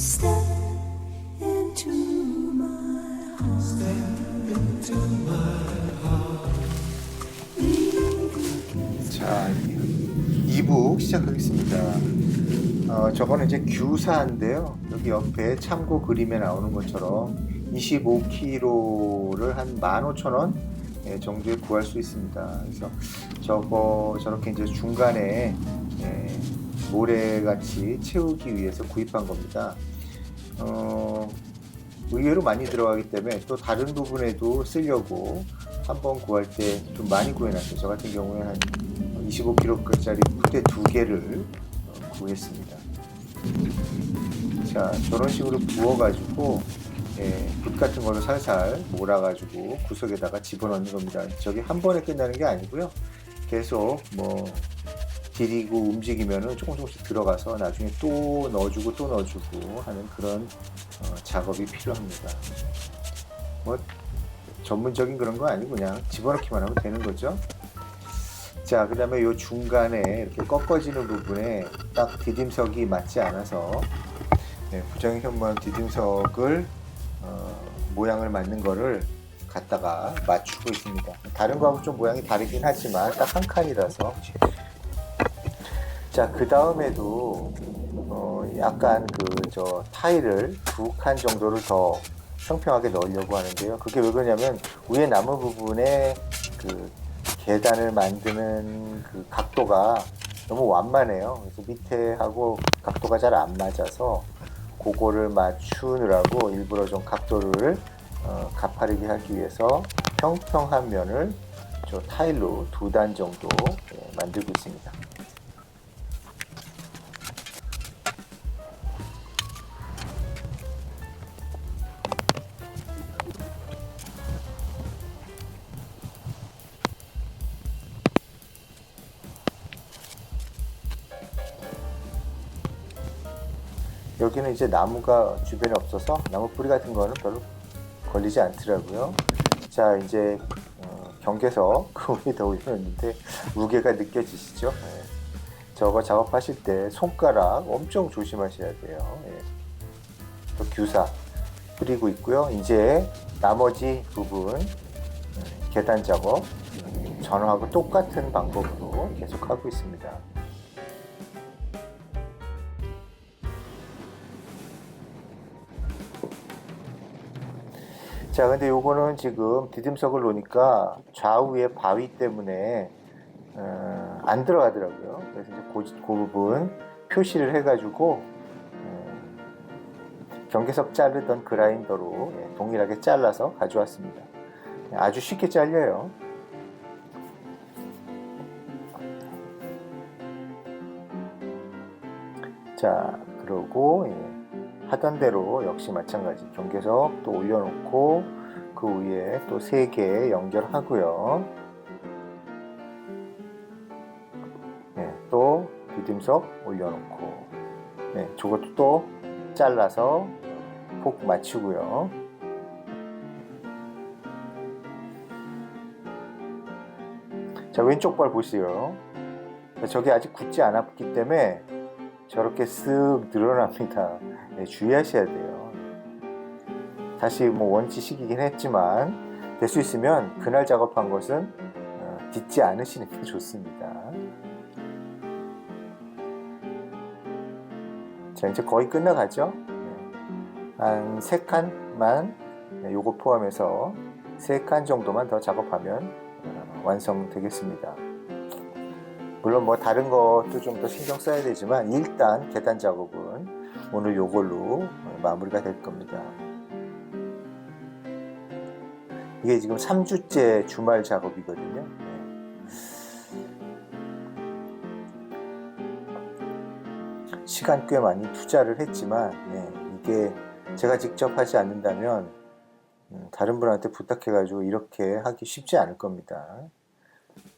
Step into my heart. Step into 자, 2부 시작하겠습니다. 저거는 이제 규사인데요. 여기 옆에 참고 그림에 나오는 것처럼 25kg를 한 15,000원 정도에 구할 수 있습니다. 그래서 저렇게 이제 중간에 모래같이 채우기 위해서 구입한 겁니다. 의외로 많이 들어가기 때문에 또 다른 부분에도 쓰려고 한번 구할 때 좀 많이 구해놨어요. 저 같은 경우에 한 25kg짜리 푸대 2개를 구했습니다. 자, 저런 식으로 부어가지고 붓 같은 걸로 살살 몰아가지고 구석에다가 집어넣는 겁니다. 저게 한 번에 끝나는 게 아니고요. 계속 디디고 움직이면은 조금씩 들어가서 나중에 또 넣어주고 또 넣어주고 하는 그런 작업이 필요합니다. 뭐 전문적인 그런 거 아니고 그냥 집어넣기만 하면 되는 거죠. 자, 그 다음에 요 중간에 이렇게 꺾어지는 부분에 딱 디딤석이 맞지 않아서 부정형 현무암 디딤석을 모양을 맞는 거를 갖다가 맞추고 있습니다. 다른 거하고 좀 모양이 다르긴 하지만 딱 한 칸이라서. 자, 그 다음에도 약간 타일을 2칸 정도를 더 평평하게 넣으려고 하는데요. 그게 왜 그러냐면 위에 나무 부분에 그 계단을 만드는 그 각도가 너무 완만해요. 그래서 밑에 하고 각도가 잘 안 맞아서 그거를 맞추느라고 일부러 좀 각도를 가파르게 하기 위해서 평평한 면을 저 타일로 2단 정도 만들고 있습니다. 여기는 이제 나무가 주변에 없어서 나무 뿌리 같은 거는 별로 걸리지 않더라고요. 자, 이제 경계석 그 위에다 올려놓는데 무게가 느껴지시죠? 저거 작업하실 때 손가락 엄청 조심하셔야 돼요. 또 규사 뿌리고 있고요. 이제 나머지 부분 계단 작업 전하고 똑같은 방법으로 계속 하고 있습니다. 자, 근데 요거는 지금 디딤석을 놓으니까 좌우에 바위 때문에 안 들어가더라고요. 그래서 이제 그 부분 표시를 해가지고 경계석 자르던 그라인더로 동일하게 잘라서 가져왔습니다. 아주 쉽게 잘려요. 자, 그러고 하던 대로 역시 마찬가지 경계석 또 올려놓고 그 위에 또 3개 연결하고요. 또 디딤석 올려놓고 저것도 또 잘라서 폭 맞추고요. 자, 왼쪽 발 보세요. 저게 아직 굳지 않았기 때문에 저렇게 쓱 늘어납니다. 주의하셔야 돼요. 다시 원치식이긴 했지만 될 수 있으면 그날 작업한 것은 딛지 않으시는 게 좋습니다. 자, 이제 거의 끝나가죠. 한 3칸만 요거 포함해서 3칸 정도만 더 작업하면 완성되겠습니다. 물론 다른 것도 좀 더 신경 써야 되지만 일단 계단 작업은 오늘 요걸로 마무리가 될 겁니다. 이게 지금 3주째 주말 작업이거든요. 시간 꽤 많이 투자를 했지만 이게 제가 직접 하지 않는다면 다른 분한테 부탁해가지고 이렇게 하기 쉽지 않을 겁니다.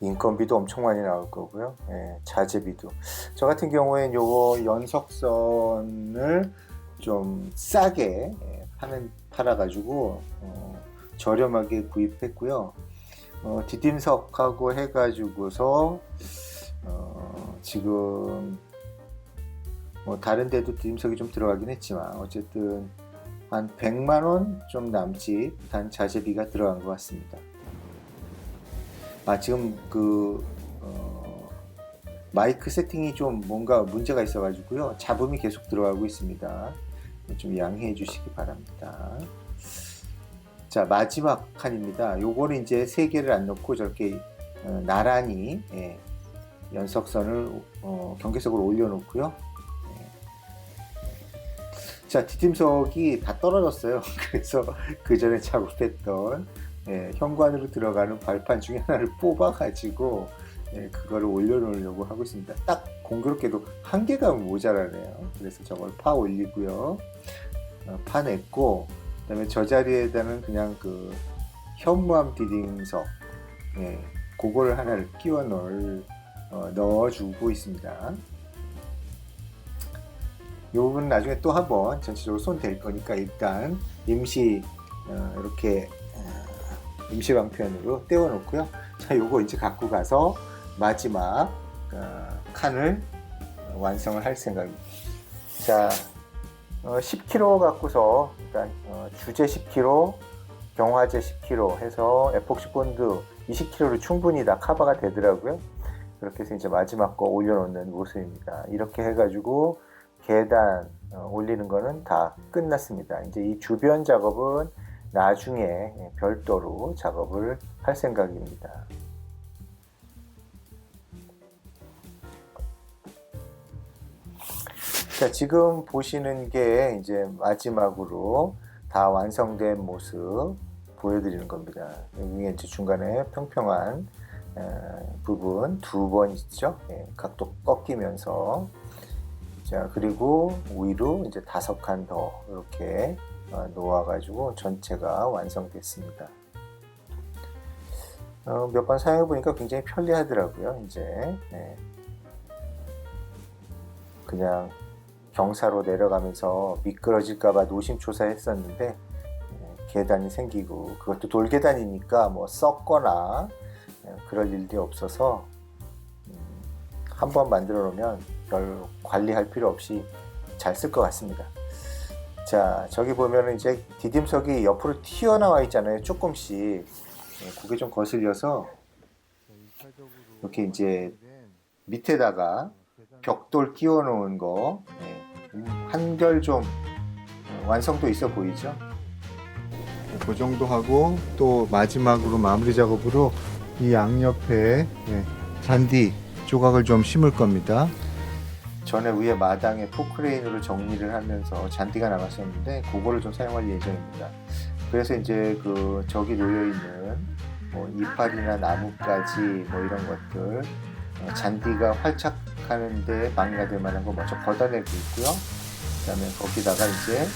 인건비도 엄청 많이 나올 거고요. 자재비도. 저 같은 경우엔 요거 연석선을 좀 싸게 팔아가지고 저렴하게 구입했고요. 디딤석하고 해가지고서 지금 뭐 다른 데도 디딤석이 좀 들어가긴 했지만 어쨌든 한 100만 원 좀 남짓 단 자재비가 들어간 것 같습니다. 지금 마이크 세팅이 좀 뭔가 문제가 있어가지고요. 잡음이 계속 들어가고 있습니다. 좀 양해해 주시기 바랍니다. 자, 마지막 칸입니다. 요거는 이제 3개를 안 넣고 저렇게 나란히 연석선을 경계석으로 올려놓고요. 자, 디딤석이 다 떨어졌어요. 그래서 그 전에 작업했던 현관으로 들어가는 발판 중에 하나를 뽑아가지고 그거를 올려놓으려고 하고 있습니다. 딱 공교롭게도 한 개가 모자라네요. 그래서 저걸 파 올리고요. 파냈고, 그 다음에 저 자리에다는 그냥 그 현무암 디딤석, 그거를 하나를 끼워 넣어주고 있습니다. 이 부분은 나중에 또 한번 전체적으로 손 댈 거니까 일단 임시 이렇게 임시 방편으로 떼어 놓고요. 자, 요거 이제 갖고 가서 마지막 칸을 완성을 할 생각입니다. 자, 10kg 갖고서 일단 주제 10kg, 경화제 10kg 해서 에폭시 본드 20kg로 충분히 다 커버가 되더라고요. 그렇게 해서 이제 마지막 거 올려놓는 모습입니다. 이렇게 해가지고 계단 올리는 거는 다 끝났습니다. 이제 이 주변 작업은 나중에 별도로 작업을 할 생각입니다. 자, 지금 보시는 게 이제 마지막으로 다 완성된 모습 보여드리는 겁니다. 여기 이제 중간에 평평한 부분 2번 있죠. 각도 꺾이면서. 자, 그리고 위로 이제 5칸 더 이렇게 놓아가지고 전체가 완성됐습니다. 몇 번 사용해 보니까 굉장히 편리하더라고요. 이제 그냥 경사로 내려가면서 미끄러질까봐 노심초사했었는데 계단이 생기고, 그것도 돌계단이니까 뭐 썩거나 그럴 일도 없어서 한번 만들어 놓으면 별 관리할 필요 없이 잘 쓸 것 같습니다. 자, 저기 보면은 이제 디딤석이 옆으로 튀어나와 있잖아요. 조금씩. 그게 좀 거슬려서 이렇게 이제 밑에다가 벽돌 끼워 놓은 거 한결 좀 완성도 있어 보이죠? 그 정도 하고 또 마지막으로 마무리 작업으로 이 양옆에 잔디 조각을 좀 심을 겁니다. 전에 위에 마당에 포크레인으로 정리를 하면서 잔디가 남았었는데 그거를 좀 사용할 예정입니다. 그래서 이제 저기 놓여있는 뭐 이파리나 나뭇가지 뭐 이런 것들 잔디가 활착하는데 방해가 될 만한 거 먼저 걷어내고 있고요. 그 다음에 거기다가 이제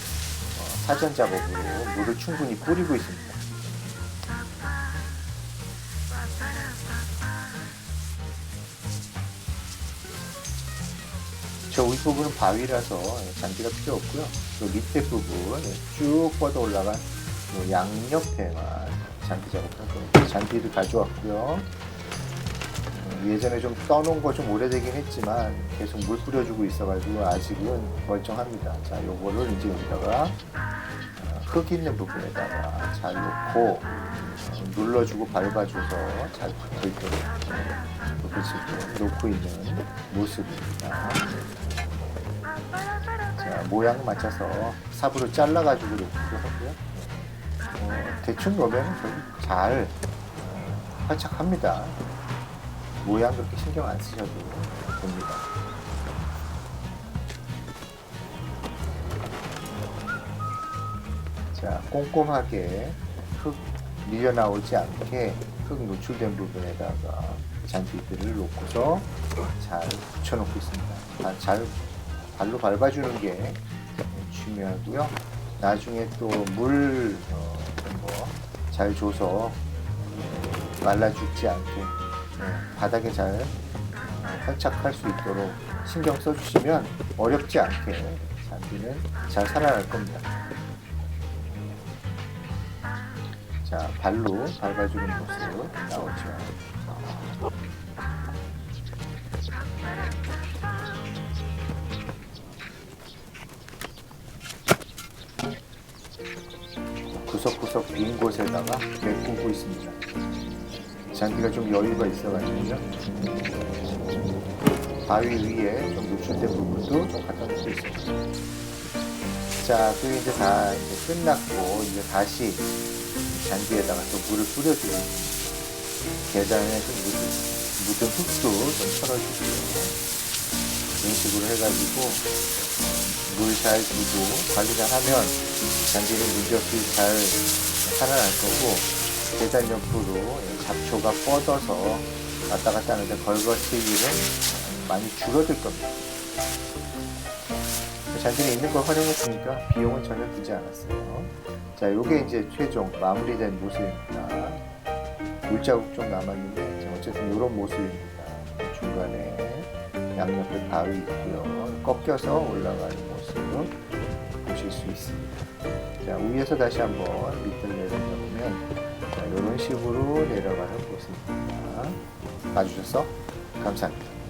사전 작업으로 물을 충분히 뿌리고 있습니다. 저 윗부분은 바위라서 잔디가 필요 없고요. 또 밑에 부분 쭉 뻗어 올라간 양옆에만 잔디 작업을 할 겁니다. 잔디를 가져왔고요. 예전에 좀 떠놓은 거 좀 오래되긴 했지만 계속 물 뿌려주고 있어가지고 아직은 멀쩡합니다. 자, 요거를 이제 여기다가 흙 있는 부분에다가 잘 놓고 눌러주고 밟아줘서 잘 붙어있도록 이렇게 놓고 있는 모습입니다. 자, 모양 맞춰서 삽으로 잘라가지고 놓기도 하고요. 대충 놓으면 잘 활착합니다. 모양 그렇게 신경 안 쓰셔도 됩니다. 자, 꼼꼼하게 흙 밀려 나오지 않게 흙 노출된 부분에다가 잔디들을 놓고서 잘 붙여놓고 있습니다. 잘 발로 밟아주는 게 중요하고요. 나중에 또 물 잘 줘서 말라 죽지 않게 바닥에 잘 활착할 수 있도록 신경 써주시면 어렵지 않게 잔디는 잘 살아날 겁니다. 자, 발로 밟아주는 모습 나오죠. 구석구석 빈 곳에다가 메꾸고 있습니다. 잔디가 좀 여유가 있어가지고요. 바위 위에 좀 노출된 부분도 좀 갖다 놓고 있습니다. 자, 그리고 이제 다 이제 끝났고, 이제 다시 잔디에다가 또 물을 뿌려주고, 계단에 좀 묻은 흙도 좀 털어주고요. 이런 식으로 해가지고, 물 잘 주고, 관리 잘 하면 잔디는 문제없이 잘 살아날 거고, 계단 옆으로 잡초가 뻗어서 왔다 갔다 하는데 걸거칠 일은 많이 줄어들 겁니다. 잔디는 있는 걸 활용했으니까 비용은 전혀 들지 않았어요. 자, 요게 이제 최종 마무리된 모습입니다. 물자국 좀 남았는데, 자, 어쨌든 이런 모습입니다. 중간에 양옆에 바위 있고요. 꺾여서 올라가는 모습 보실 수 있습니다. 자, 위에서 다시 한번 밑으로 내려보면, 자, 이런 식으로 내려가는 모습입니다. 봐주셔서 감사합니다.